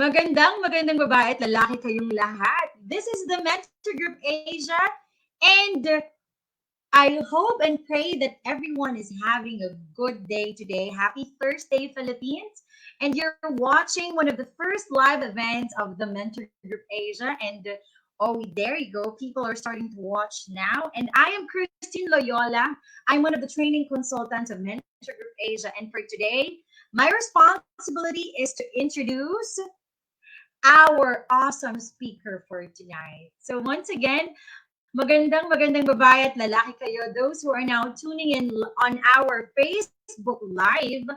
Magandang babae at lalaki kayong lahat. This is the Mentor Group Asia, and I hope and pray that everyone is having a good day today. Happy Thursday, Philippines. And you're watching one of the first live events of the Mentor Group Asia. And oh, there you go. People are starting to watch now. And I am Christine Loyola. I'm one of the training consultants of Mentor Group Asia. And for today, my responsibility is to introduce our awesome speaker for tonight. So once again, magandang babae at lalaki kayo. Those who are now tuning in on our Facebook Live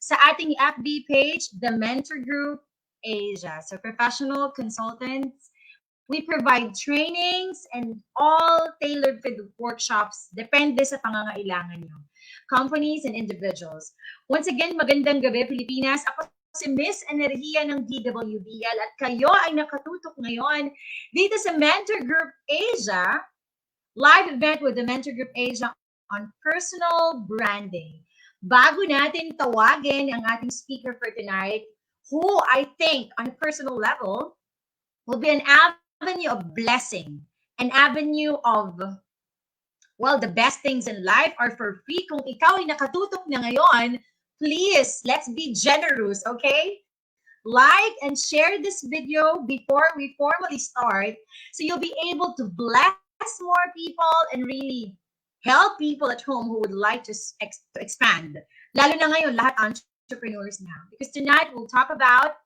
sa ating FB page, The Mentor Group Asia. So professional consultants, we provide trainings and all tailored for the workshops depende sa pangangailangan nyo. Companies and individuals. Once again, magandang gabi Pilipinas. Ako si Miss Enerhiya ng DWBL at kayo ay nakatutok ngayon dito sa Mentor Group Asia, live event with the Mentor Group Asia on personal branding. Bago natin tawagin ang ating speaker for tonight, who I think on a personal level will be an avenue of blessing, an avenue of, well, the best things in life are for free. Kung ikaw ay nakatutok na ngayon, please, let's be generous, okay? Like and share this video before we formally start so you'll be able to bless more people and really help people at home who would like to expand. Lalo na ngayon, lahat entrepreneurs now. Because tonight we'll talk about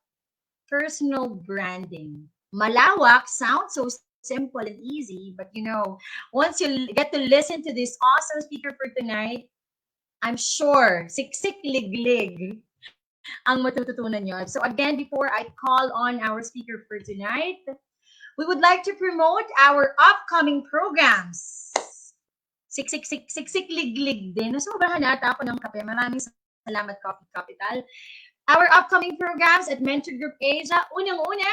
personal branding. Malawak sounds so simple and easy, but you know, once you get to listen to this awesome speaker for tonight, I'm sure siksik liglig ang matututunan nyo. So again, before I call on our speaker for tonight, we would like to promote our upcoming programs. Siksik liglig din. Nasobrahan nata ako ng kape. Maraming salamat, Coffee Capital. Our upcoming programs at Mentor Group Asia, unang-una,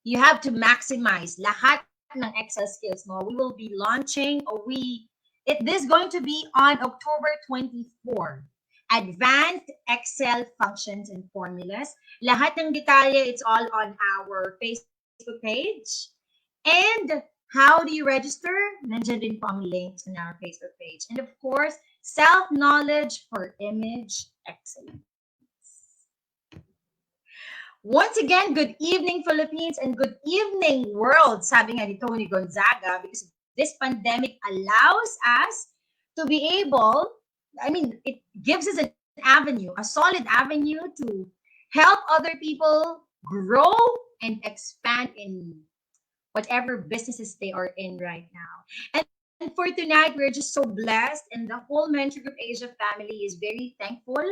you have to maximize lahat ng Excel skills mo. We will be launching, this is going to be on October 24. Advanced Excel functions and formulas. Lahat ng detalye, it's all on our Facebook page. And how do you register? Nandiyan din po ang links on our Facebook page. And of course, self-knowledge for image excellence. Once again, good evening, Philippines, and good evening, world, sabi nga ni Tony Gonzaga, because this pandemic allows us to be able, it gives us an avenue, a solid avenue to help other people grow and expand in whatever businesses they are in right now. And for tonight, we're just so blessed, and the whole Mentor Group Asia family is very thankful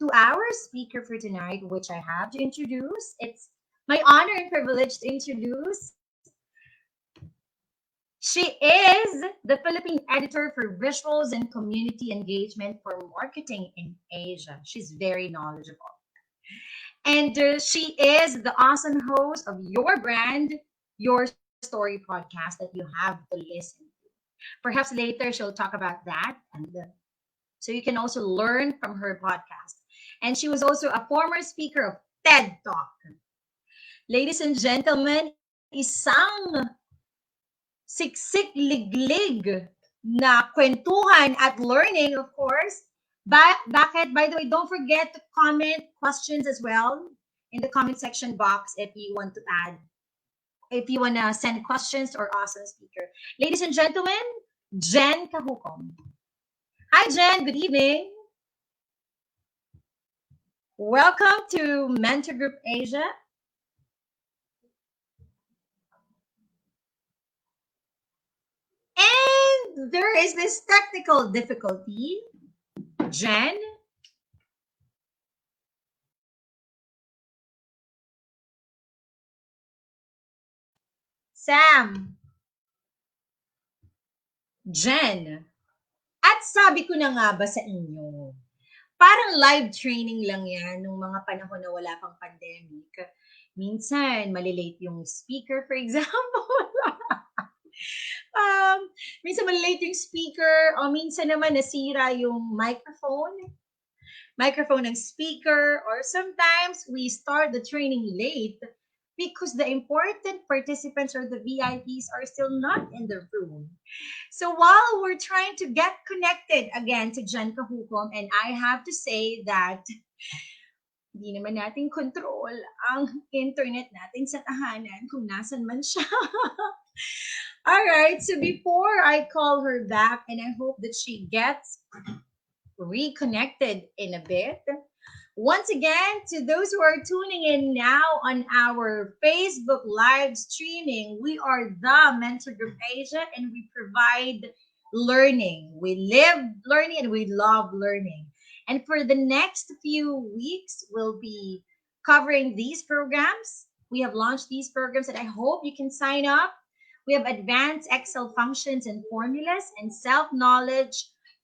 to our speaker for tonight, which I have to introduce. It's my honor and privilege to introduce. She is the Philippine editor for visuals and community engagement for marketing in Asia. She's very knowledgeable. And she is the awesome host of Your Brand, Your Story podcast that you have to listen to. Perhaps later she'll talk about that. And so you can also learn from her podcast. And she was also a former speaker of TED Talk. Ladies and gentlemen, isang siksik liglig na kwentuhan at learning, of course. Bakit? By the way, don't forget to comment questions as well in the comment section box if you want to send questions or awesome speaker. Ladies and gentlemen, Jen Kahukom. Hi, Jen. Good evening. Welcome to Mentor Group Asia. And there is this technical difficulty. Jen? Sam? Jen? At sabi ko na nga ba sa inyo, parang live training lang yan nung mga panahon na wala pang pandemic. Minsan, malilate yung speaker, for example. Minsan malilate yung speaker, o minsan naman nasira yung microphone. microphone and speaker, or sometimes we start the training late because the important participants or the VIPs are still not in the room. So while we're trying to get connected again to Jen Kahukom, and I have to say that hindi naman natin control ang internet natin sa tahanan kung nasan man siya. All right, so before I call her back, and I hope that she gets reconnected in a bit. Once again, to those who are tuning in now on our Facebook live streaming, we are the Mentor Group Asia, and we provide learning. We live learning and we love learning. And for the next few weeks, we'll be covering these programs. We have launched these programs and I hope you can sign up. We have advanced Excel functions and formulas and self-knowledge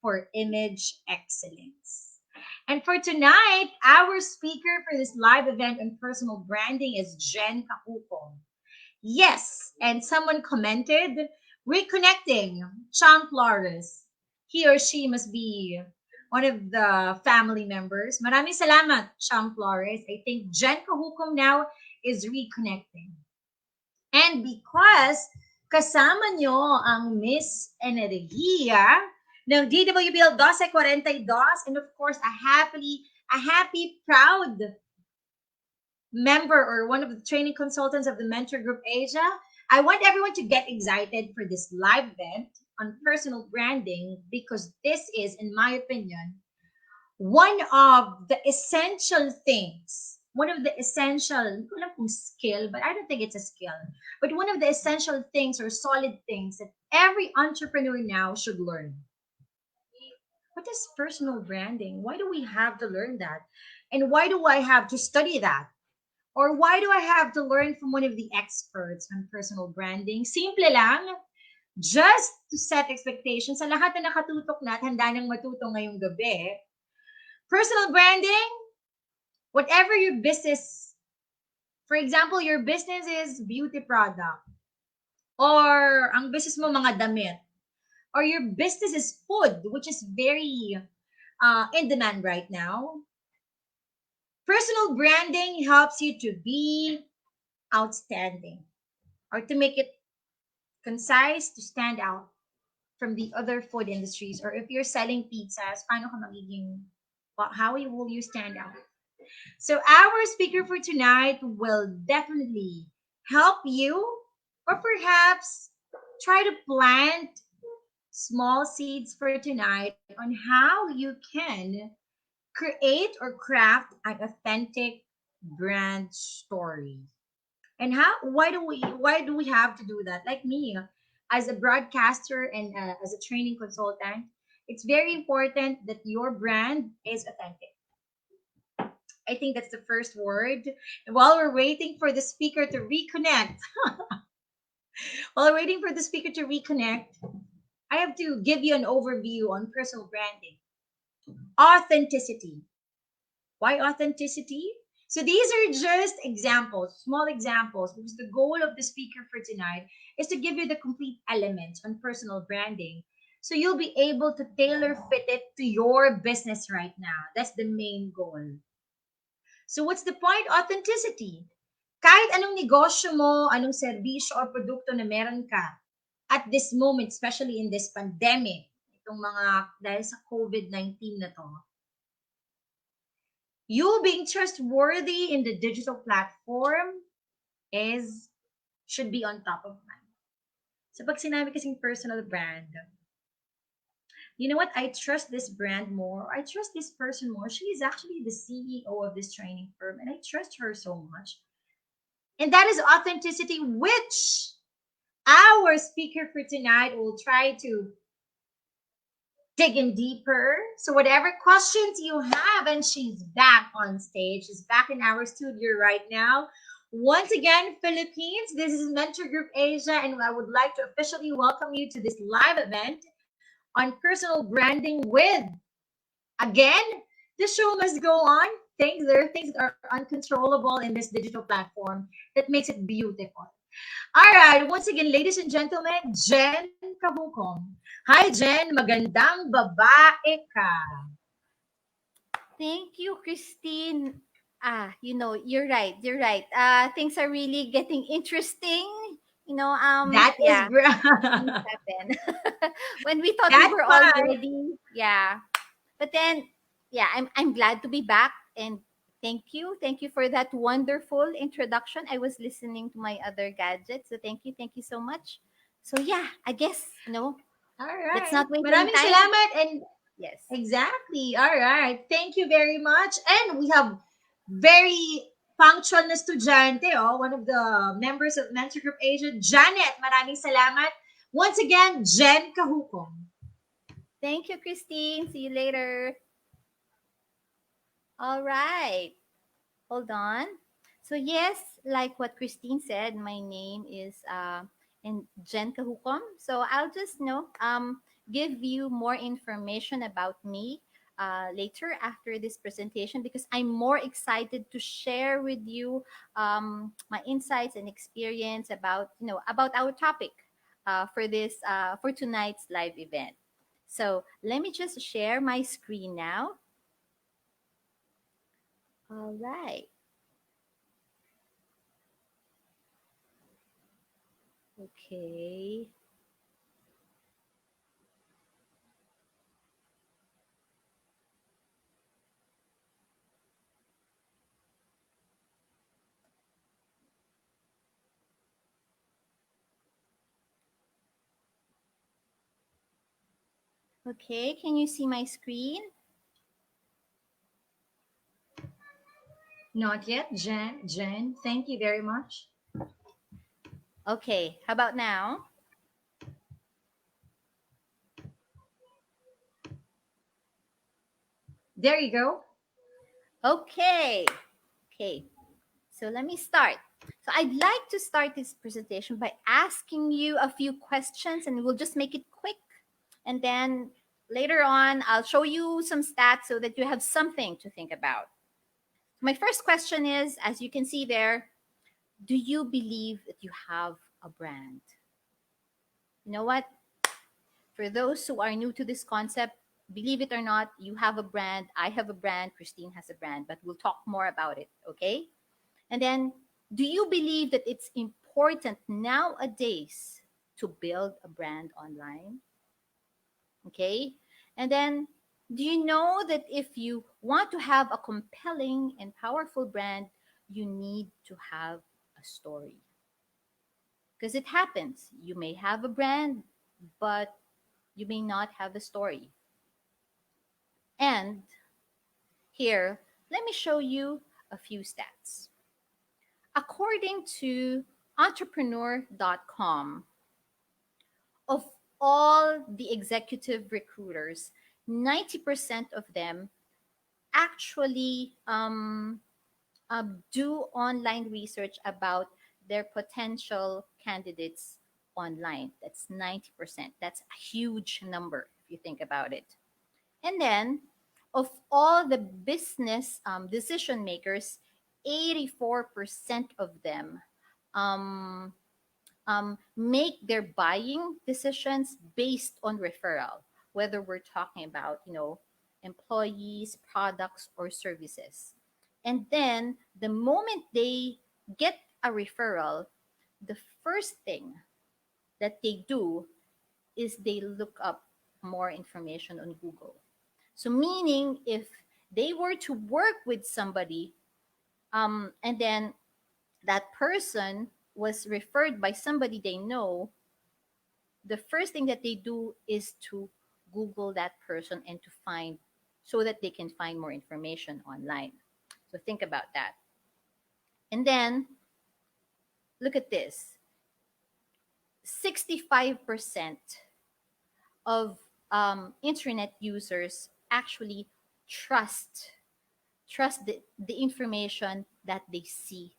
for image excellence. And for tonight, our speaker for this live event on personal branding is Jen Kahukom. Yes, and someone commented, reconnecting Chang Flores. He or she must be one of the family members. Maraming salamat, Chang Flores. I think Jen Kahukom now is reconnecting. And because kasama nyo ang Miss Energia ng DWBL 1242, and of course, a happy, proud member or one of the training consultants of the Mentor Group Asia, I want everyone to get excited for this live event on personal branding because this is, in my opinion, one of the essential things, one of the essential, hindi ko alam kung skill, but I don't think it's a skill, but one of the essential things or solid things that every entrepreneur now should learn. What is personal branding? Why do we have to learn that? And why do I have to study that? Or why do I have to learn from one of the experts on personal branding? Simple lang, just to set expectations. Sa lahat na nakatutok na at handa nang matuto ngayong gabi, personal branding, whatever your business, for example, your business is beauty product, or ang business mo mga damit, or your business is food, which is very in demand right now. Personal branding helps you to be outstanding or to make it concise, to stand out from the other food industries. Or if you're selling pizzas, paano ka magiging, how will you stand out? So our speaker for tonight will definitely help you, or perhaps try to plant small seeds for tonight on how you can create or craft an authentic brand story. And why do we have to do that? Like me, as a broadcaster and as a training consultant, it's very important that your brand is authentic. I think that's the first word. And while we're waiting for the speaker to reconnect, I have to give you an overview on personal branding. Authenticity. Why authenticity? So these are just examples, small examples, because the goal of the speaker for tonight is to give you the complete elements on personal branding. So you'll be able to tailor fit it to your business right now. That's the main goal. So what's the point? Authenticity. Kahit anong negosyo mo, anong serbisyo o produkto na meron ka at this moment, especially in this pandemic, itong mga dahil sa COVID-19 na to, you being trustworthy in the digital platform should be on top of mind. So pag sinabi kasing personal brand, you know what? I trust this brand more. I trust this person more. She is actually the CEO of this training firm, and I trust her so much. And that is authenticity, which our speaker for tonight will try to dig in deeper. So whatever questions you have, and she's back on stage. She's back in our studio right now. Once again, Philippines, this is Mentor Group Asia, and I would like to officially welcome you to this live event on personal branding with, again, the show must go on. There are things that are uncontrollable in this digital platform that makes it beautiful. All right, once again, ladies and gentlemen, Jen Kahukom. Hi, Jen. Magandang babae ka. Thank you, Christine. You're right. You're right. Things are really getting interesting. That is Yeah, things happen. When we thought we that's were all fine. ready, yeah. But then, yeah, I'm glad to be back, and thank you for that wonderful introduction. I was listening to my other gadgets, so thank you so much. So yeah, I guess All let's right. not waste any Maraming time. salamat and Yes. exactly. All right. Thank you very much. And we have very punctual na estudyante, one of the members of Mentor Group Asia, Janet. Maraming salamat. Once again, Jen Kahukom. Thank you, Christine. See you later. All right. Hold on. So yes, like what Christine said, my name is Jen Kahukom. So I'll just give you more information about me later after this presentation because I'm more excited to share with you my insights and experience about about our topic for tonight's live event. So let me just share my screen now. All right. Okay. Okay, can you see my screen? Not yet, Jen. Jen, thank you very much. Okay, how about now? There you go. Okay, okay, so let me start. So I'd like to start this presentation by asking you a few questions and we'll just make it quick. And then later on, I'll show you some stats so that you have something to think about. My first question is, as you can see there, do you believe that you have a brand? You know what? For those who are new to this concept, believe it or not, you have a brand, I have a brand, Christine has a brand, but we'll talk more about it, okay? And then, do you believe that it's important nowadays to build a brand online? Okay? And then, do you know that if you want to have a compelling and powerful brand, you need to have a story? Because it happens. You may have a brand, but you may not have a story. And here, let me show you a few stats. According to entrepreneur.com, of all the executive recruiters, 90% of them actually do online research about their potential candidates online. That's 90%. That's a huge number if you think about it. And then, of all the business decision makers, 84% of them um, make their buying decisions based on referral, whether we're talking about, employees, products, or services. And then, the moment they get a referral, the first thing that they do is they look up more information on Google. So, meaning if they were to work with somebody, and then that person was referred by somebody they know, the first thing that they do is to Google that person and to find so that they can find more information online. So, think about that. And then look at this, 65% of internet users actually trust the information that they see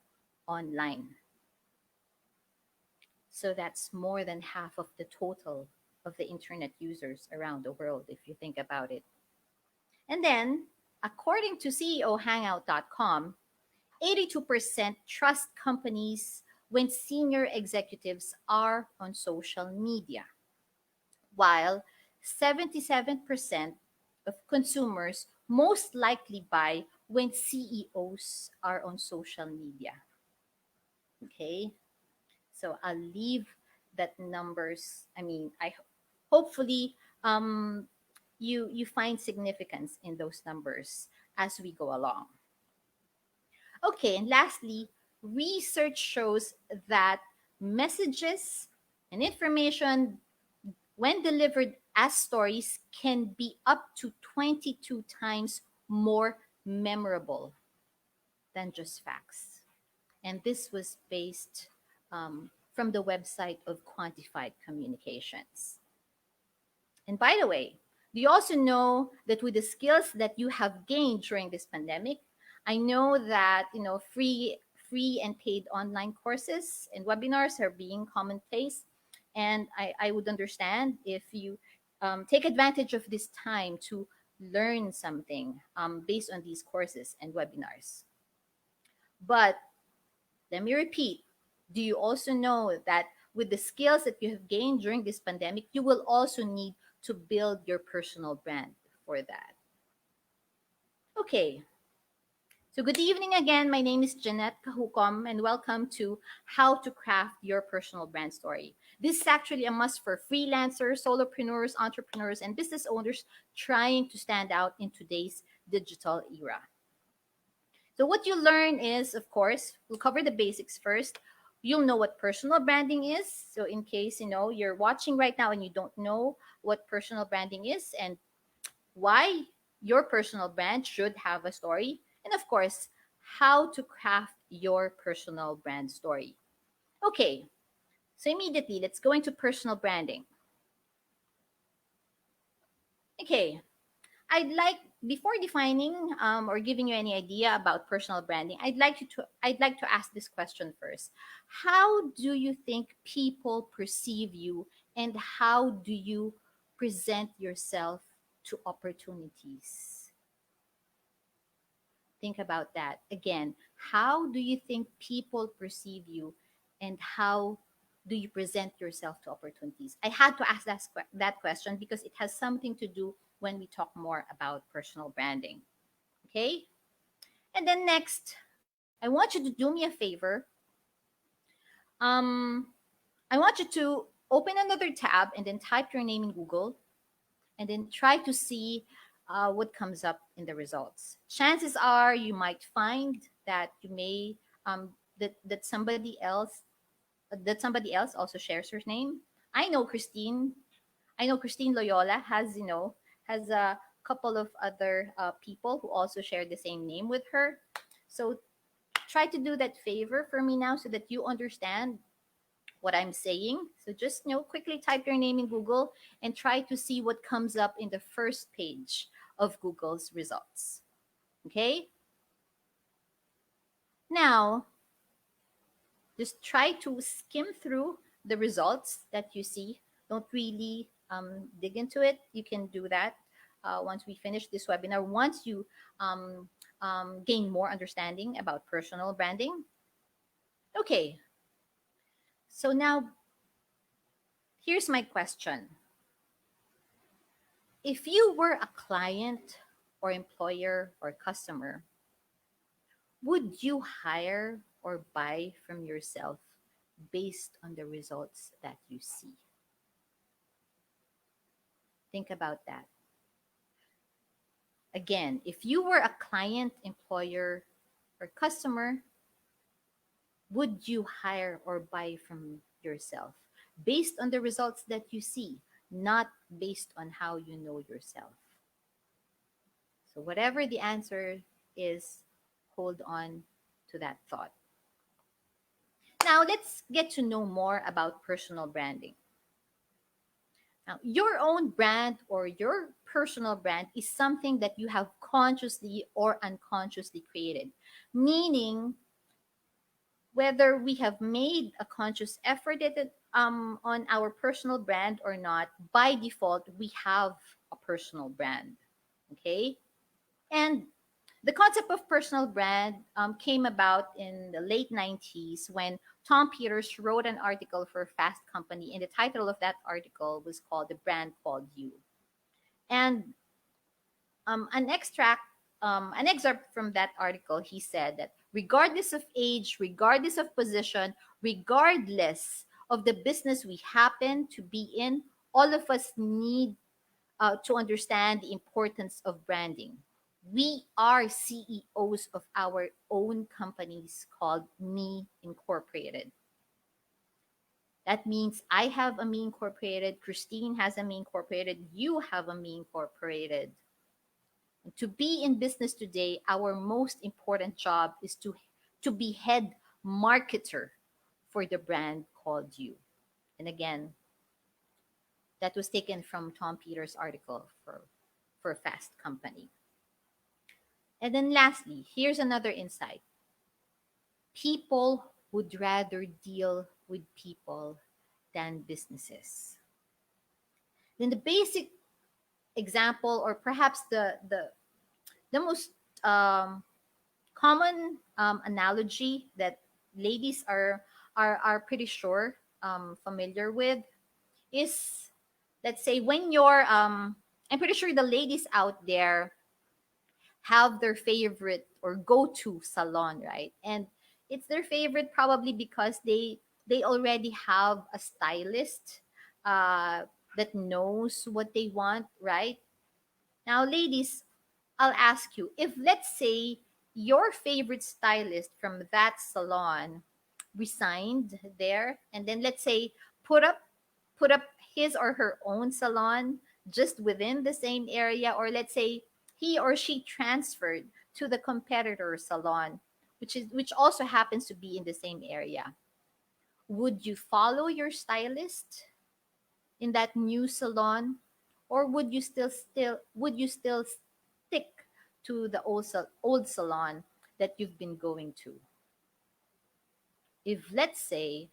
online. So that's more than half of the total of the internet users around the world, if you think about it. And then, according to CEOHangout.com, 82% trust companies when senior executives are on social media, while 77% of consumers most likely buy when CEOs are on social media. Okay, so I'll leave that numbers. I mean, hopefully you find significance in those numbers as we go along. Okay, and lastly, research shows that messages and information, when delivered as stories, can be up to 22 times more memorable than just facts. And this was based from the website of Quantified Communications. And by the way, do you also know that with the skills that you have gained during this pandemic, I know that free and paid online courses and webinars are being commonplace, and I would understand if you take advantage of this time to learn something based on these courses and webinars. But let me repeat, do you also know that with the skills that you have gained during this pandemic, you will also need to build your personal brand for that? Okay, so good evening again. My name is Jeanette Kahukom, and welcome to How to Craft Your Personal Brand Story. This is actually a must for freelancers, solopreneurs, entrepreneurs, and business owners trying to stand out in today's digital era. So what you learn is, of course, we'll cover the basics first. You'll know what personal branding is. So in case you're watching right now and you don't know what personal branding is and why your personal brand should have a story, and of course, how to craft your personal brand story. Okay, so immediately let's go into personal branding. Okay, I'd like before defining or giving you any idea about personal branding, I'd like to ask this question first. How do you think people perceive you, and how do you present yourself to opportunities? Think about that again. How do you think people perceive you, and how do you present yourself to opportunities? I had to ask that question because it has something to do when we talk more about personal branding. Okay? And then next, I want you to do me a favor. Um, I want you to open another tab and then type your name in Google and then try to see what comes up in the results. Chances are you might find that you may that somebody else also shares her name. I know Christine. I know Christine Loyola has a couple of other people who also share the same name with her. So try to do that favor for me now so that you understand what I'm saying. So just quickly type your name in Google and try to see what comes up in the first page of Google's results. Okay? Now, just try to skim through the results that you see. Don't really dig into it. You can do that once we finish this webinar. Once you um, gain more understanding about personal branding. Okay, so now here's my question. If you were a client or employer or customer, would you hire or buy from yourself based on the results that you see? Think about that. Again, if you were a client, employer, or customer, would you hire or buy from yourself based on the results that you see, not based on how you know yourself? So, whatever the answer is, hold on to that thought. Now, let's get to know more about personal branding. Now, your own brand or your personal brand is something that you have consciously or unconsciously created, meaning whether we have made a conscious effort on our personal brand or not, by default, we have a personal brand. Okay? And the concept of personal brand came about in the late 90s when Tom Peters wrote an article for Fast Company, and the title of that article was called The Brand Called You. And An excerpt from that article, he said that regardless of age, regardless of position, regardless of the business we happen to be in, all of us need to understand the importance of branding. We are CEOs of our own companies called Me Incorporated. That means I have a Me Incorporated, Christine has a Me Incorporated, you have a Me Incorporated. To be in business today, our most important job is to be head marketer for the brand called you. And again, that was taken from Tom Peters' article for Fast Company. And then lastly, here's another insight. People would rather deal with people than businesses. Then the basic example, or perhaps the most common analogy that ladies are pretty sure familiar with is, let's say, when you're I'm pretty sure the ladies out there have their favorite or go-to salon, right? And it's their favorite probably because they already have a stylist uh, that knows what they want, right? Now, ladies, I'll ask you, if let's say your favorite stylist from that salon resigned there, and then let's say put up put up his or her own salon just within the same area, or let's say he or she transferred to the competitor salon, which also happens to be in the same area, would you follow your stylist in that new salon, or would you still stick to the old salon that you've been going to? If let's say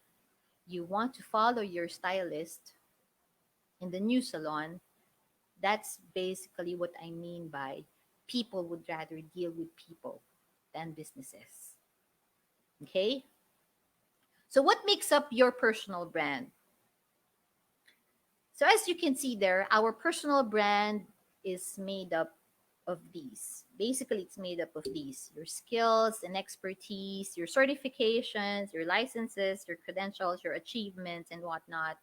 you want to follow your stylist in the new salon, that's basically what I mean by people would rather deal with people than businesses. Okay? So what makes up your personal brand? So as you can see there, our personal brand is made up of these. Basically, it's made up of these: your skills and expertise, your certifications, your licenses, your credentials, your achievements, and whatnot.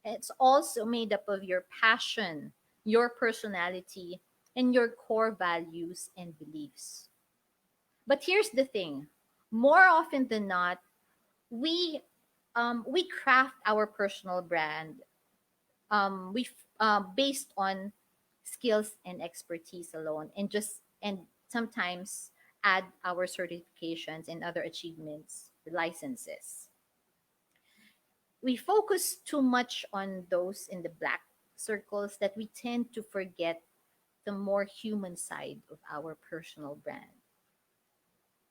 It's also made up of your passion, your personality, and your core values and beliefs. But here's the thing: more often than not, we we craft our personal brand we based on skills and expertise alone, and sometimes add our certifications and other achievements, licenses. We focus too much on those in the black circles that we tend to forget the more human side of our personal brand,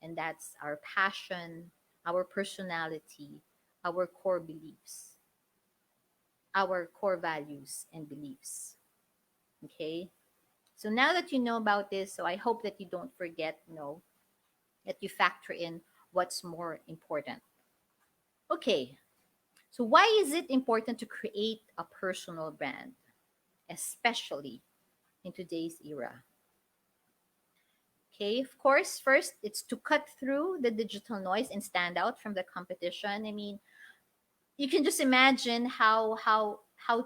and that's our passion, our personality, our core beliefs, our core values and beliefs. Okay. So now that you know about this, so I hope that you don't forget, that you factor in what's more important. Okay, so why is it important to create a personal brand, especially in today's era? Okay, of course, first, it's to cut through the digital noise and stand out from the competition. I mean, you can just imagine how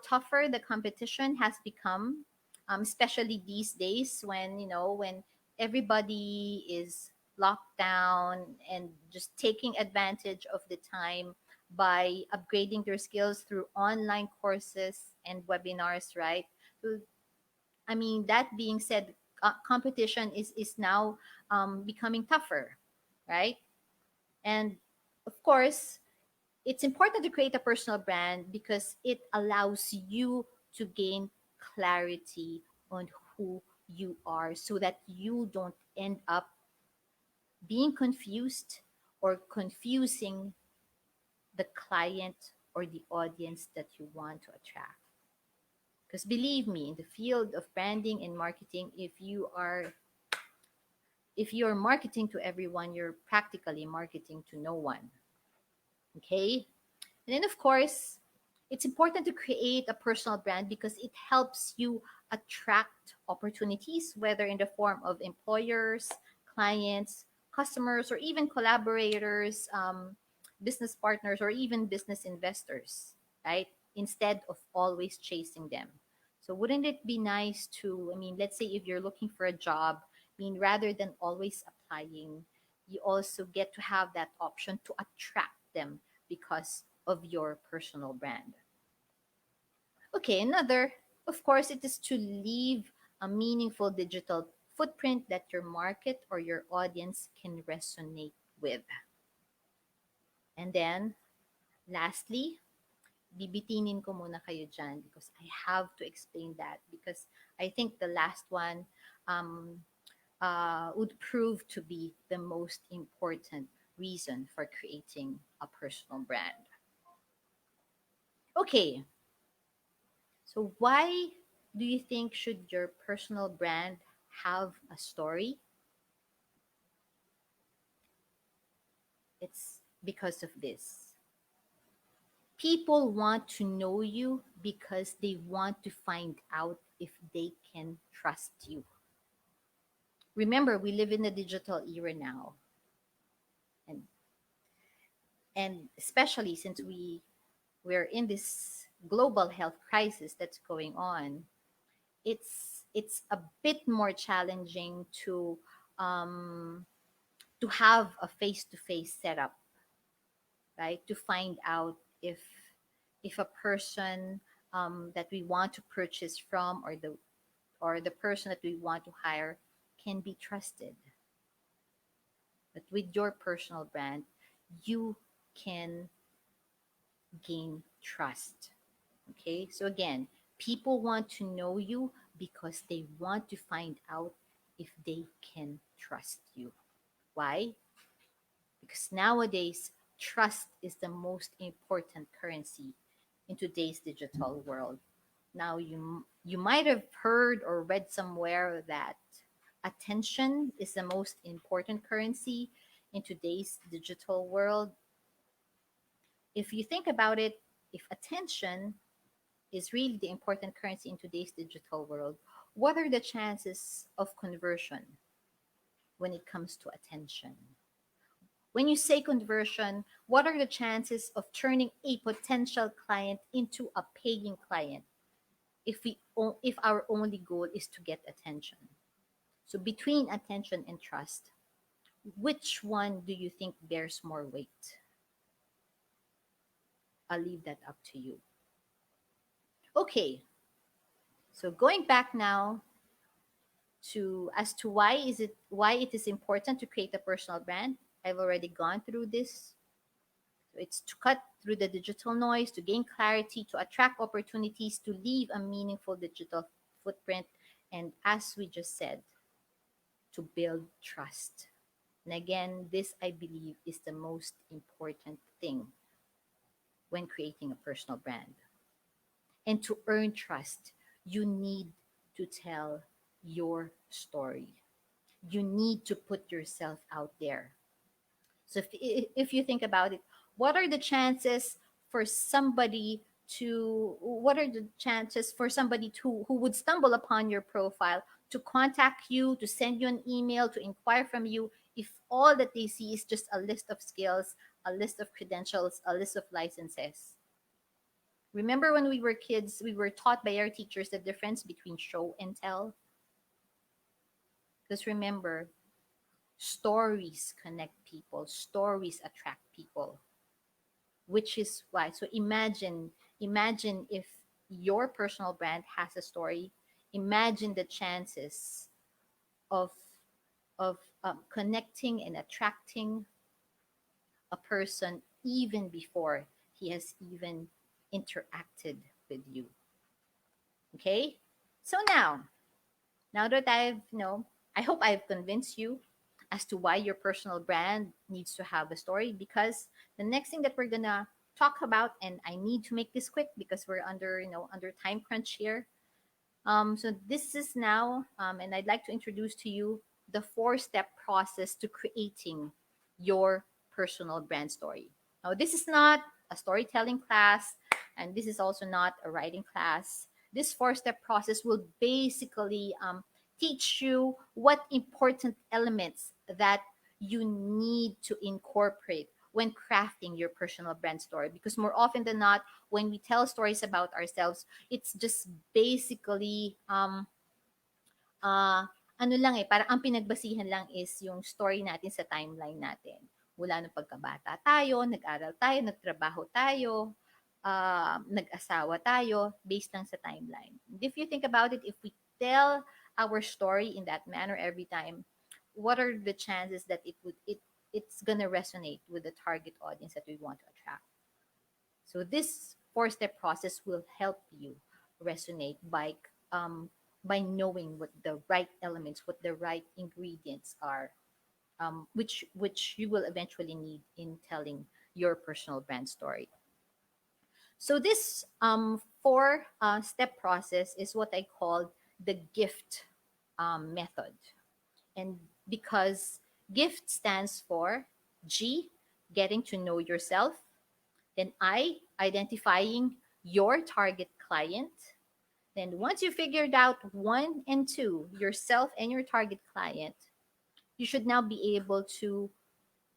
tougher the competition has become, especially these days when when everybody is locked down and just taking advantage of the time by upgrading their skills through online courses and webinars, right? So, I mean, that being said, competition is now becoming tougher, right? And of course, it's important to create a personal brand because it allows you to gain clarity on who you are so that you don't end up being confused or confusing the client or the audience that you want to attract. Because believe me, in the field of branding and marketing, if you're marketing to everyone, you're practically marketing to no one. Okay? And then of course, It's important to create a personal brand because it helps you attract opportunities, whether in the form of employers, clients, customers, or even collaborators, business partners, or even business investors, right? Instead of always chasing them. So, wouldn't it be nice to, I mean, let's say if you're looking for a job, I mean, rather than always applying, you also get to have that option to attract them because of your personal brand. Okay, another, of course, it is to leave a meaningful digital footprint that your market or your audience can resonate with. And then, lastly, bibitinin ko muna kayo dyan because I have to explain that because I think the last one um, would prove to be the most important reason for creating a personal brand. Okay, so why do you think should your personal brand have a story? It's because of this. People want to know you because they want to find out if they can trust you. Remember, we live in a digital era now, and especially since we're in this global health crisis that's going on, it's a bit more challenging um, to have a face-to-face setup, right? To find out if a person that we want to purchase from or the person that we want to hire can be trusted. But with your personal brand, you can gain trust. Okay, so again, people want to know you because they want to find out if they can trust you. Why? Because nowadays, trust is the most important currency in today's digital world. Now, you might have heard or read somewhere that attention is the most important currency in today's digital world. If you think about it, if attention is really the important currency in today's digital world, what are the chances of conversion when it comes to attention? When you say conversion, what are the chances of turning a potential client into a paying client if our only goal is to get attention? So between attention and trust, which one do you think bears more weight? I'll leave that up to you. Okay, so going back now to as to why it is important to create a personal brand. I've already gone through this. So it's to cut through the digital noise, to gain clarity, to attract opportunities, to leave a meaningful digital footprint, and as we just said, to build trust. And again, this I believe is the most important thing when creating a personal brand. And to earn trust, you need to tell your story. You need to put yourself out there. So if you think about it, what are the chances for somebody what are the chances for somebody who would stumble upon your profile to contact you, to send you an email, to inquire from you if all that they see is just a list of skills, a list of credentials, a list of licenses? Remember when we were kids, we were taught by our teachers the difference between show and tell? Because remember, stories connect people, stories attract people, which is why. So imagine if your personal brand has a story. Imagine the chances of connecting and attracting a person even before he has even interacted with you. Okay, so now that I've, I hope I've convinced you as to why your personal brand needs to have a story, because the next thing that we're gonna talk about, and I need to make this quick because we're under, under time crunch here. So this is now, and I'd like to introduce to you the four-step process to creating your personal brand story. Now, this is not a storytelling class. and this is also not a writing class. This four-step process will basically teach you what important elements that you need to incorporate when crafting your personal brand story. Because more often than not, when we tell stories about ourselves, it's just basically ano lang eh, parang ang pinagbasihan lang is yung story natin sa timeline natin. Mula nung pagkabata tayo, nag-aral tayo, nagtrabaho tayo, nag-asawa tayo, based lang sa timeline. And if you think about it, if we tell our story in that manner every time, what are the chances that it's gonna resonate with the target audience that we want to attract? So this four-step process will help you resonate by knowing what the right elements, what the right ingredients are, which you will eventually need in telling your personal brand story. So this four step process is what I call the gift method, and because gift stands for G, getting to know yourself, then I, identifying your target client. Then once you figured out one and two, yourself and your target client, you should now be able to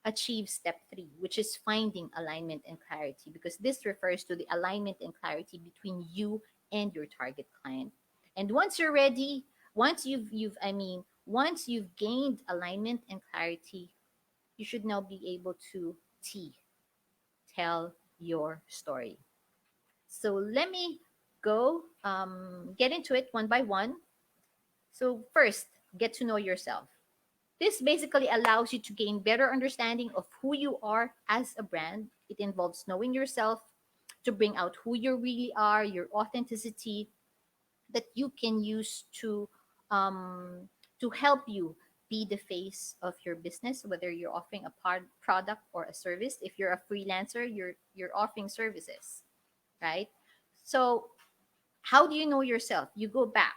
achieve step three, which is finding alignment and clarity, because this refers to the alignment and clarity between you and your target client. And once you're ready, once you've gained alignment and clarity, you should now be able to tell your story. So let me go get into it one by one. So first, get to know yourself. This basically allows you to gain better understanding of who you are as a brand. It involves knowing yourself to bring out who you really are, your authenticity that you can use um, to help you be the face of your business, whether you're offering a product or a service. If you're a freelancer, you're offering services, right? So how do you know yourself? You go back.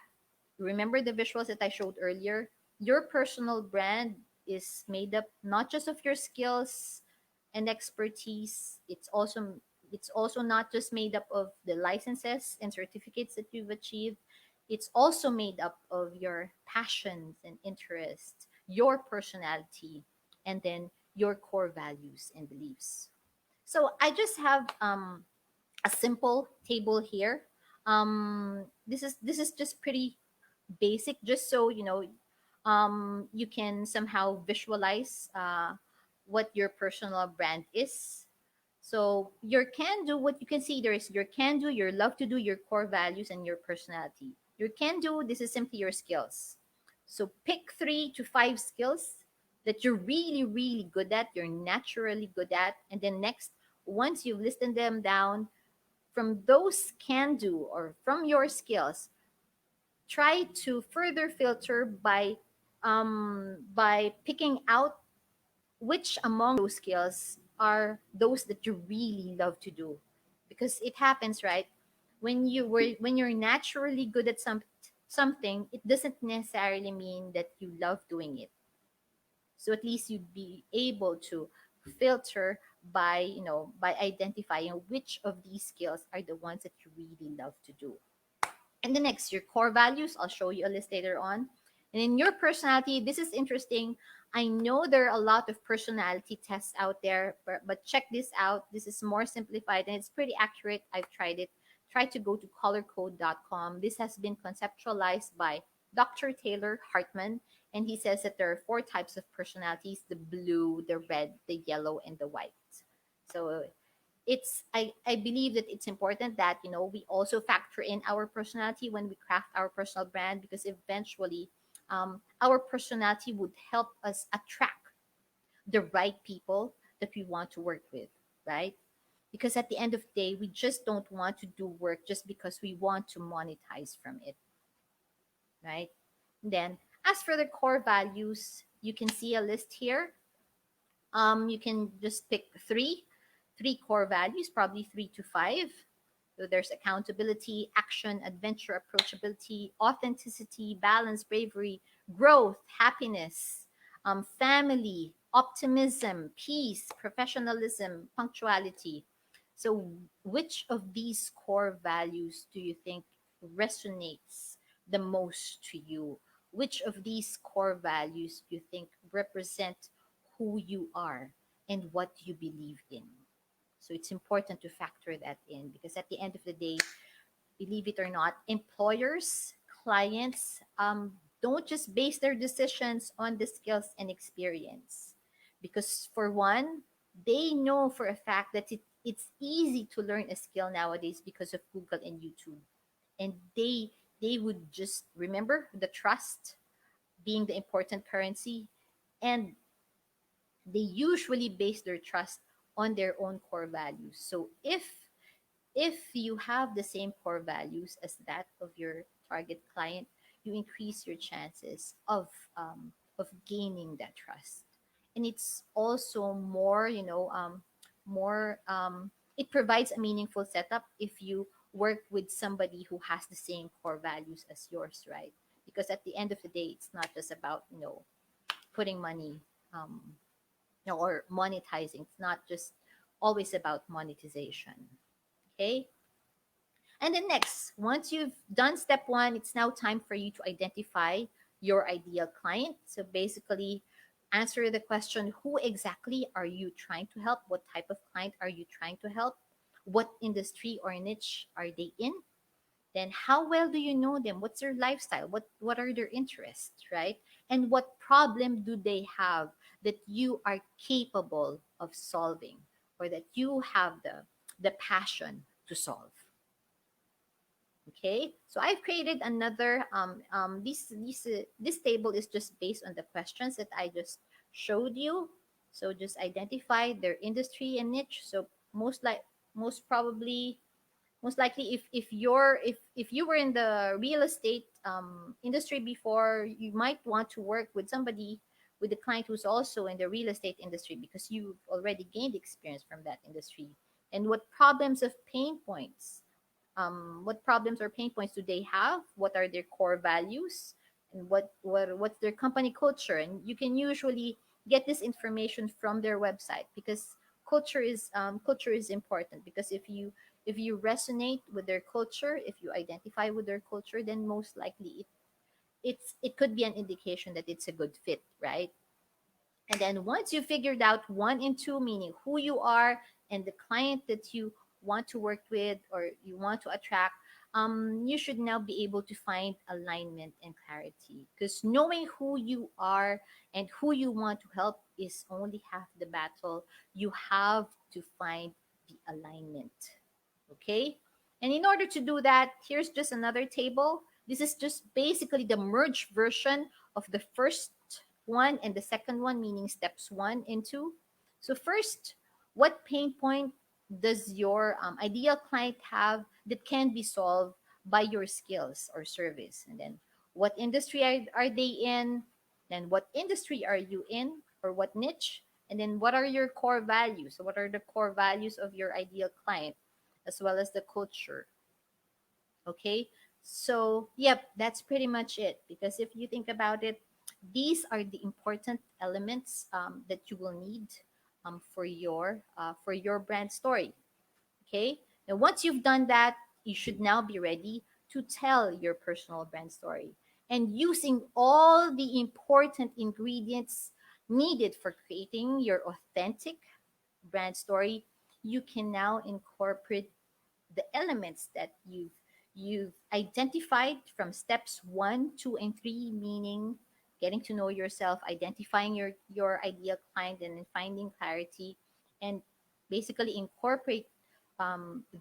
Remember the visuals that I showed earlier? Your personal brand is made up not just of your skills and expertise. It's also not just made up of the licenses and certificates that you've achieved. It's also made up of your passions and interests, your personality, and then your core values and beliefs. So I just have a simple table here. This is just pretty basic, just so you can somehow visualize what your personal brand is. So your can do, what you can see there is your can do, your love to do, your core values, and your personality. Your can do, this is simply your skills. So pick 3 to 5 skills that you're really, really good at, you're naturally good at. And then next, once you've listed them down, from those can do or from your skills, try to further filter by picking out which among those skills are those that you really love to do. Because it happens, right? When you're naturally good at something, it doesn't necessarily mean that you love doing it. So at least you'd be able to filter by identifying which of these skills are the ones that you really love to do. And the next, your core values. I'll show you a list later on. And in your personality, this is interesting. I know there are a lot of personality tests out there, but check this out. This is more simplified and it's pretty accurate. I've tried it. Try to go to colorcode.com. This has been conceptualized by Dr. Taylor Hartman, and he says that there are 4 types of personalities: the blue, the red, the yellow, and the white. So I believe that it's important that we also factor in our personality when we craft our personal brand, because eventually our personality would help us attract the right people that we want to work with, right? Because at the end of the day, we just don't want to do work just because we want to monetize from it, right? And then as for the core values, you can see a list here. You can just pick three core values, probably 3 to 5. So there's accountability, action, adventure, approachability, authenticity, balance, bravery, growth, happiness, family, optimism, peace, professionalism, punctuality. So, which of these core values do you think resonates the most to you? Which of these core values do you think represent who you are and what you believe in? So, it's important to factor that in because at the end of the day, believe it or not, employers, clients don't just base their decisions on the skills and experience. Because, for one, they know for a fact that it's easy to learn a skill nowadays because of Google and YouTube. And they would just remember the trust being the important currency. And they usually base their trust on their own core values. So if you have the same core values as that of your target client, you increase your chances of gaining that trust. And it's also more, more. It provides a meaningful setup if you work with somebody who has the same core values as yours, right? Because at the end of the day, it's not just about putting money, um, or monetizing. It's not just always about monetization. Okay. And then next, once you've done step one, it's now time for you to identify your ideal client. So basically, answer the question, who exactly are you trying to help? What type of client are you trying to help? What industry or niche are they in? Then how well do you know them? What's their lifestyle? What are their interests, right? And what problem do they have that you are capable of solving or that you have the passion to solve? Okay, so I've created another this table is just based on the questions that I just showed you. So just identify their industry and niche. So most probably most likely if you were in the real estate industry before, you might want to work with somebody with a client who's also in the real estate industry because you've already gained experience from that industry. And what problems of pain points, what problems or pain points do they have, what are their core values, and what's their company culture. And you can usually get this information from their website because culture is important. Because if you resonate with their culture, if you identify with their culture, then most likely it could be an indication that it's a good fit, right? And then once you figured out one and two, meaning who you are and the client that you want to work with or you want to attract, you should now be able to find alignment and clarity. Because knowing who you are and who you want to help is only half the battle. You have to find the alignment. Okay? And in order to do that, here's just another table. This is just basically the merged version of the first one and the second one, meaning steps one and two. So, first, what pain point does your ideal client have that can be solved by your skills or service? And then, what industry are they in? Then, what industry are you in or what niche? And then, what are your core values? So, what are the core values of your ideal client as well as the culture? Okay, so yep, that's pretty much it. Because if you think about it, these are the important elements that you will need for your brand story. Okay, now once you've done that, you should now be ready to tell your personal brand story, and using all the important ingredients needed for creating your authentic brand story. You can now incorporate the elements that you've identified from steps one, two, and three, meaning getting to know yourself, identifying your ideal client, and then finding clarity, and basically incorporate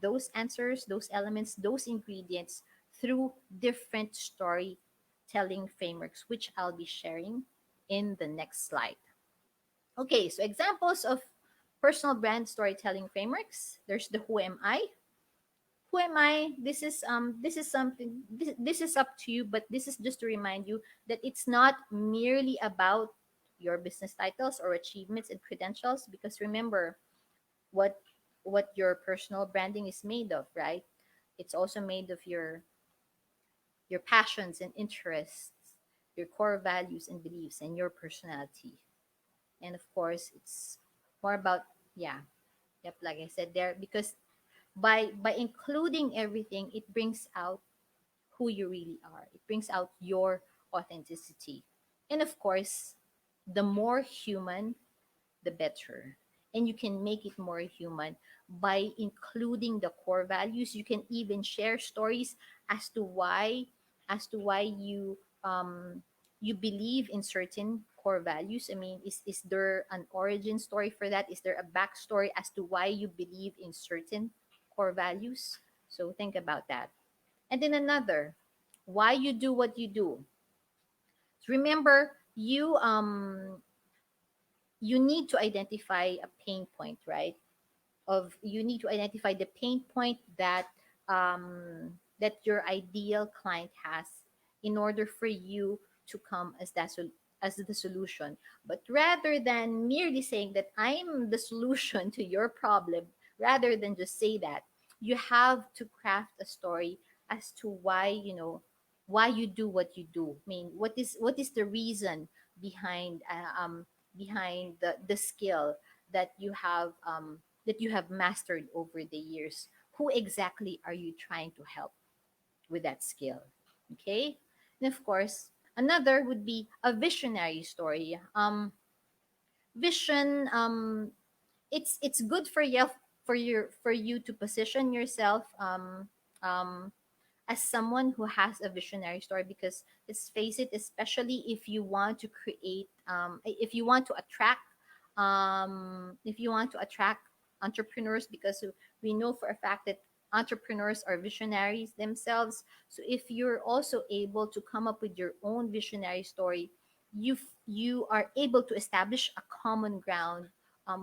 those answers, those elements, those ingredients through different storytelling frameworks, which I'll be sharing in the next slide. Okay, so examples of personal brand storytelling frameworks. There's the Who Am I? Who am I? This is something this is up to you, but this is just to remind you that it's not merely about your business titles or achievements and credentials, because remember what your personal branding is made of, right? It's also made of your passions and interests, your core values and beliefs, and your personality. And of course, it's more about, yeah, yep, like I said there, because By including everything, it brings out who you really are. It brings out your authenticity. And of course, the more human, the better. And you can make it more human by including the core values. You can even share stories as to why you you believe in certain core values. I mean, is there an origin story for that? Is there a backstory as to why you believe in certain core values? So think about that. And then another, why you do what you do. Remember, you need to identify a pain point, right? Of You need to identify the pain point that your ideal client has in order for you to come as as the solution. But rather than merely saying that I'm the solution to your problem, rather than just say that, you have to craft a story as to why, why you do what you do. I mean, what is the reason behind behind the skill that you have mastered over the years. Who exactly are you trying to help with that skill? Okay. And of course, another would be a visionary story. Vision, it's good for you, for you to position yourself as someone who has a visionary story, because let's face it, especially if you want to create if you want to attract entrepreneurs, because we know for a fact that entrepreneurs are visionaries themselves. So if you're also able to come up with your own visionary story, you are able to establish a common ground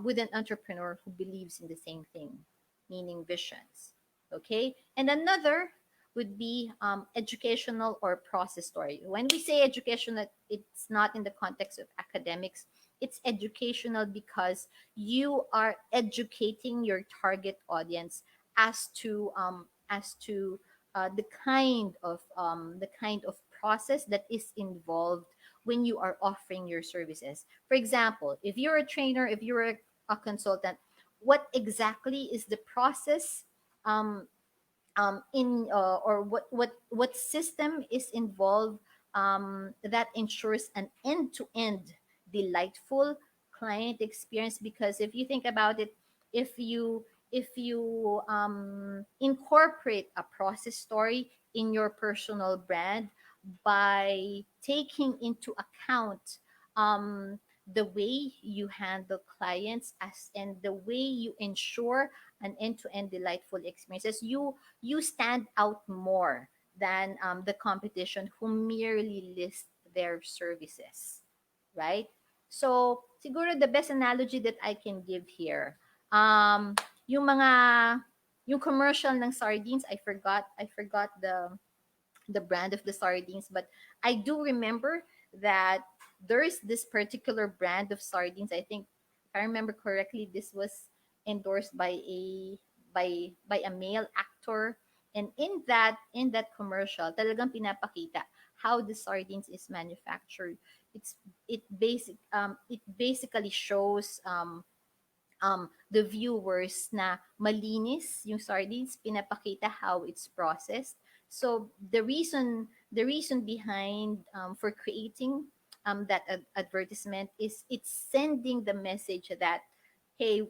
with an entrepreneur who believes in the same thing, meaning visions. Okay. And another would be educational or process story. When we say educational, it's not in the context of academics. It's educational because you are educating your target audience as to the kind of process that is involved when you are offering your services. For example, if you're a trainer, if you're a consultant, what exactly is the process in or what system is involved that ensures an end-to-end delightful client experience? Because if you think about it, if you incorporate a process story in your personal brand by taking into account um, the way you handle clients as and the way you ensure an end-to-end delightful experiences, you stand out more than the competition who merely list their services, right? So, siguro the best analogy that I can give here, um, yung mga, yung commercial ng sardines, I forgot the brand of the sardines, but I do remember that there's this particular brand of sardines. I think, if I remember correctly, this was endorsed by a male actor, and in that commercial, talagang pinapakita how the sardines is manufactured. It basically shows the viewers na malinis yung sardines, pinapakita how it's processed. So the reason behind for creating that advertisement is it's sending the message that, hey,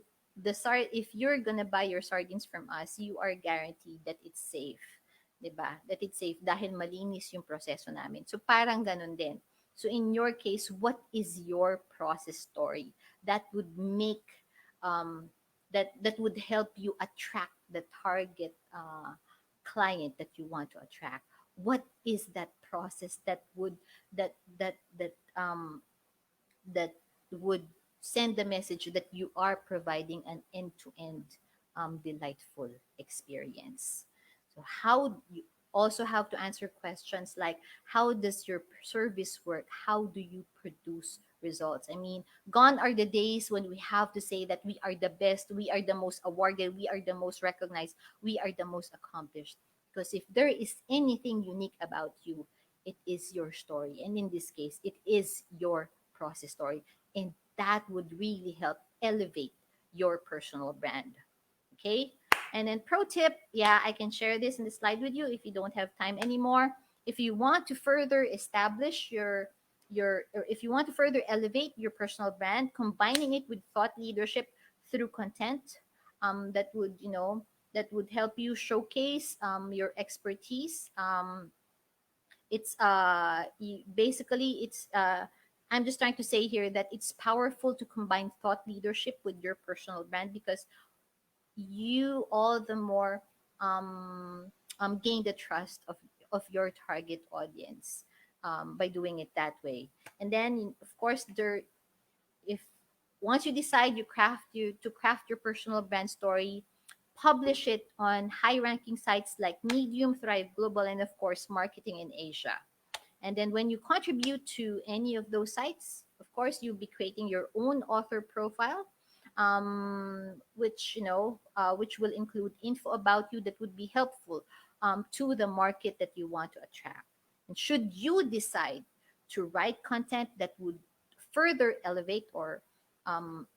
if you're gonna buy your sardines from us, you are guaranteed that it's safe. 'Di ba? That it's safe dahil malinis yung proseso namin. So parang ganun din. So in your case, what is your process story that would make that would help you attract the target client that you want to attract? What is that process that that that um that would send the message that you are providing an end-to-end delightful experience? So how you also have to answer questions like, how does your service work? How do you produce results? I mean, gone are the days when we have to say that we are the best, we are the most awarded, we are the most recognized, we are the most accomplished. Because if there is anything unique about you, it is your story. And in this case, it is your process story. And that would really help elevate your personal brand. Okay? And then pro tip, yeah, I can share this in the slide with you if you don't have time anymore. If you want to further establish or if you want to further elevate your personal brand, combining it with thought leadership through content, that would, that would help you showcase your expertise. Basically I'm just trying to say here that it's powerful to combine thought leadership with your personal brand, because you all the more um, gain the trust of your target audience by doing it that way. And then, of course, if once you decide to craft your personal brand story, publish it on high ranking sites like Medium, Thrive Global, and of course, Marketing in Asia. And then when you contribute to any of those sites, of course, you'll be creating your own author profile, which will include info about you that would be helpful to the market that you want to attract. And should you decide to write content that would further elevate or um,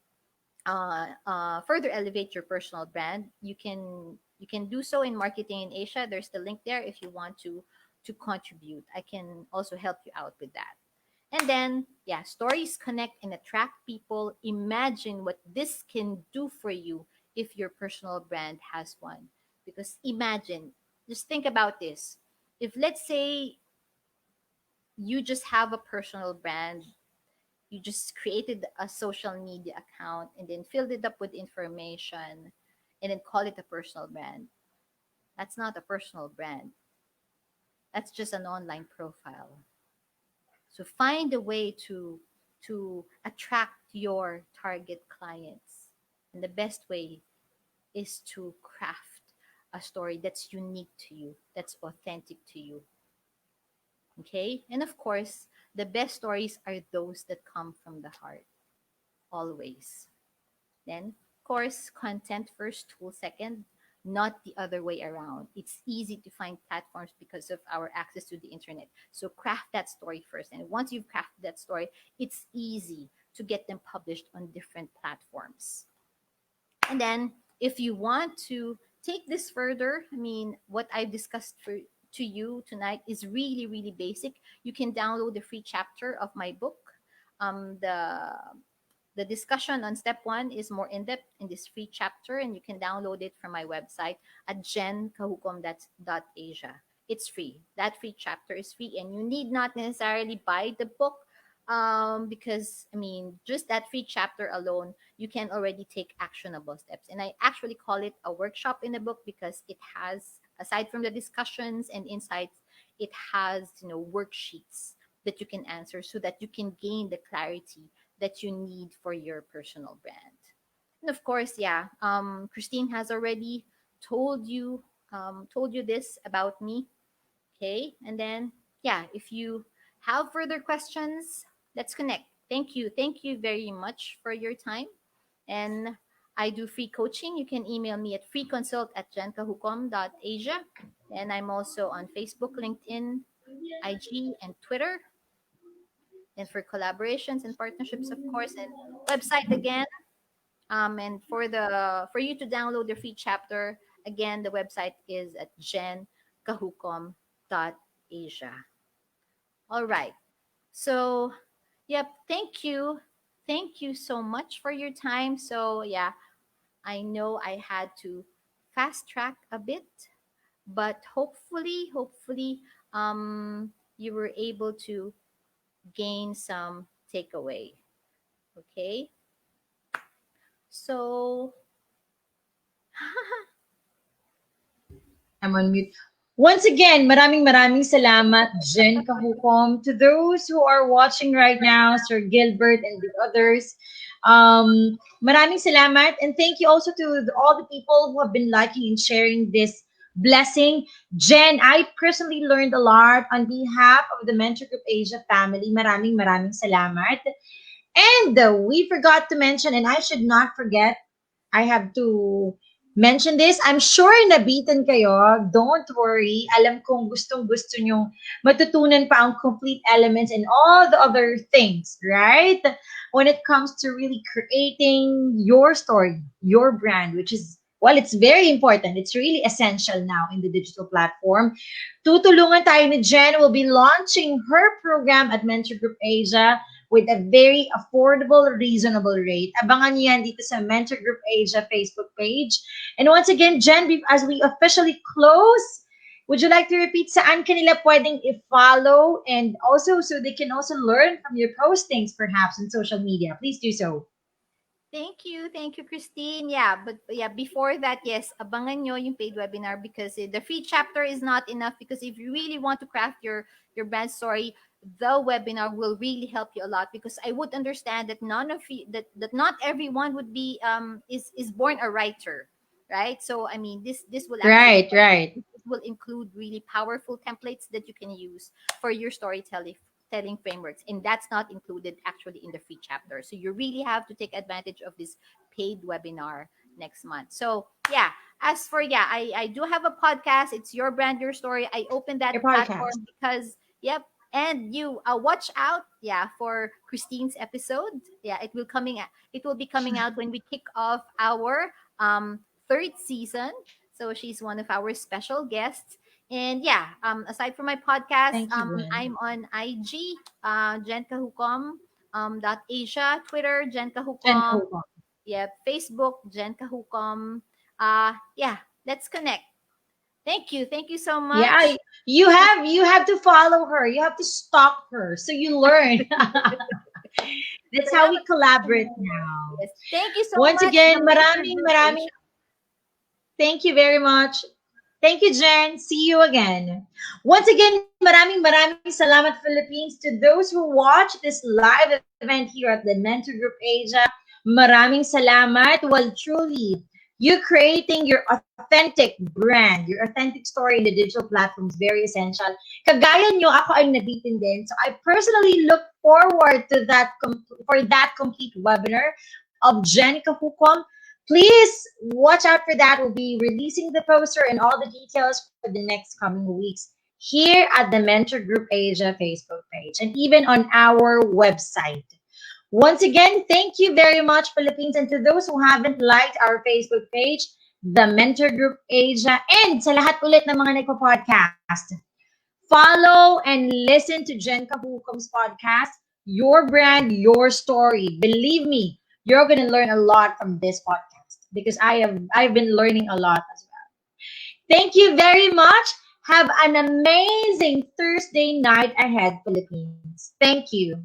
further elevate your personal brand, you can do so in Marketing in Asia. There's the link there if you want to contribute. I can also help you out with that. And then, yeah, stories connect and attract people. Imagine what this can do for you if your personal brand has one. Because imagine, just think about this. If, let's say, you just have a personal brand, you just created a social media account and then filled it up with information and then call it a personal brand. That's not a personal brand. That's just an online profile. So find a way to attract your target clients. And the best way is to craft a story that's unique to you, that's authentic to you. Okay? And of course, the best stories are those that come from the heart, always. Then, of course, content first, tool second, not the other way around. It's easy to find platforms because of our access to the internet. So craft that story first. And once you've crafted that story, it's easy to get them published on different platforms. And then, if you want to take this further, I mean, what I've discussed to you tonight is really, really basic. You can download the free chapter of my book. The discussion on step one is more in depth in this free chapter, and you can download it from my website at jenkahukom.asia. It's free. That free chapter is free, and you need not necessarily buy the book, because, I mean, just that free chapter alone, you can already take actionable steps. And I actually call it a workshop in the book because it has, aside from the discussions and insights, it has, worksheets that you can answer so that you can gain the clarity that you need for your personal brand. And of course, yeah, Christine has already told you told you this about me. Okay, and then, yeah, if you have further questions, let's connect. Thank you very much for your time. And I do free coaching. You can email me at freeconsult@jenkahukom.asia. And I'm also on Facebook, LinkedIn, IG, and Twitter. And for collaborations and partnerships, of course, and website again. And for you to download the free chapter, again, the website is at jenkahukom.asia. All right. So, yep, thank you so much for your time. So, yeah, I know I had to fast track a bit, but hopefully, you were able to gain some takeaway. Okay. So, I'm on mute. Once again, maraming salamat, Jen Kahukom. To those who are watching right now, Sir Gilbert and the others, maraming salamat. And thank you also to all the people who have been liking and sharing this blessing. Jen, I personally learned a lot on behalf of the Mentor Group Asia family. Maraming salamat. And we forgot to mention, and I should not forget, I have to mention this. I'm sure nabitin kayo. Don't worry. Alam kong gustong-gusto nyong matutunan pa ang complete elements and all the other things, right? When it comes to really creating your story, your brand, which is Well, it's very important. It's really essential now in the digital platform. Tutulungan tayo ni Jen will be launching her program at Mentor Group Asia with a very affordable, reasonable rate. Abangan niyo yan dito sa Mentor Group Asia Facebook page. And once again, Jen, as we officially close, would you like to repeat saan kanila pwedeng i-follow and also so they can also learn from your postings perhaps on social media? Please do so. Thank you, Christine. Yeah, but yeah, before that, yes, abangan nyo yung paid webinar because the free chapter is not enough. Because if you really want to craft your brand story, the webinar will really help you a lot. Because I would understand that none of you that not everyone would be is born a writer, right? So I mean, this will actually Right, right. it will include really powerful templates that you can use for your storytelling telling frameworks, and that's not included actually in the free chapter. So you really have to take advantage of this paid webinar next month. So yeah, as for yeah, I do have a podcast. It's Your Brand Your Story. I opened that Your podcast. platform because yep. And you watch out, yeah, for Christine's episode. Yeah, it will be coming out when we kick off our third season. So she's one of our special guests. And yeah, aside from my podcast, Thank you, Jen. I'm on IG, Jen dot Asia, Twitter, Jen Jen Kahukom, Coco. yeah, Facebook, Jen Kahukom. Yeah, let's connect. Thank you so Yeah, much. you have to follow her. You have to stalk her so you learn. That's how we Salamat po. collaborate now. Yes, thank you so Once much, the again, Mentor maraming Group maraming Asia. thank you very much. Thank you, Jen. See you again. Once again, maraming salamat, Philippines, to those who watch this live event here at the Mentor Group Asia. Maraming salamat. Well, truly, you creating your authentic brand, your authentic story in the digital platform is very essential. Kagaya nyo, ako ay nabitin din. So I personally look forward to for that complete webinar of Jen Kahukom. Please watch out for that. We'll be releasing the poster and all the details for the next coming weeks here at the Mentor Group Asia Facebook page and even on our website. Once again, thank you very much, Philippines. And to those who haven't liked our Facebook page, the Mentor Group Asia, and sa lahat ulit ng mga nagpo-podcast, follow and listen to Jen Kahukom's podcast, Your Brand, Your Story. Believe me, you're going to learn a lot from this podcast because I've been learning a lot as well. Thank you very much. Have an amazing Thursday night ahead, Philippines. Thank you.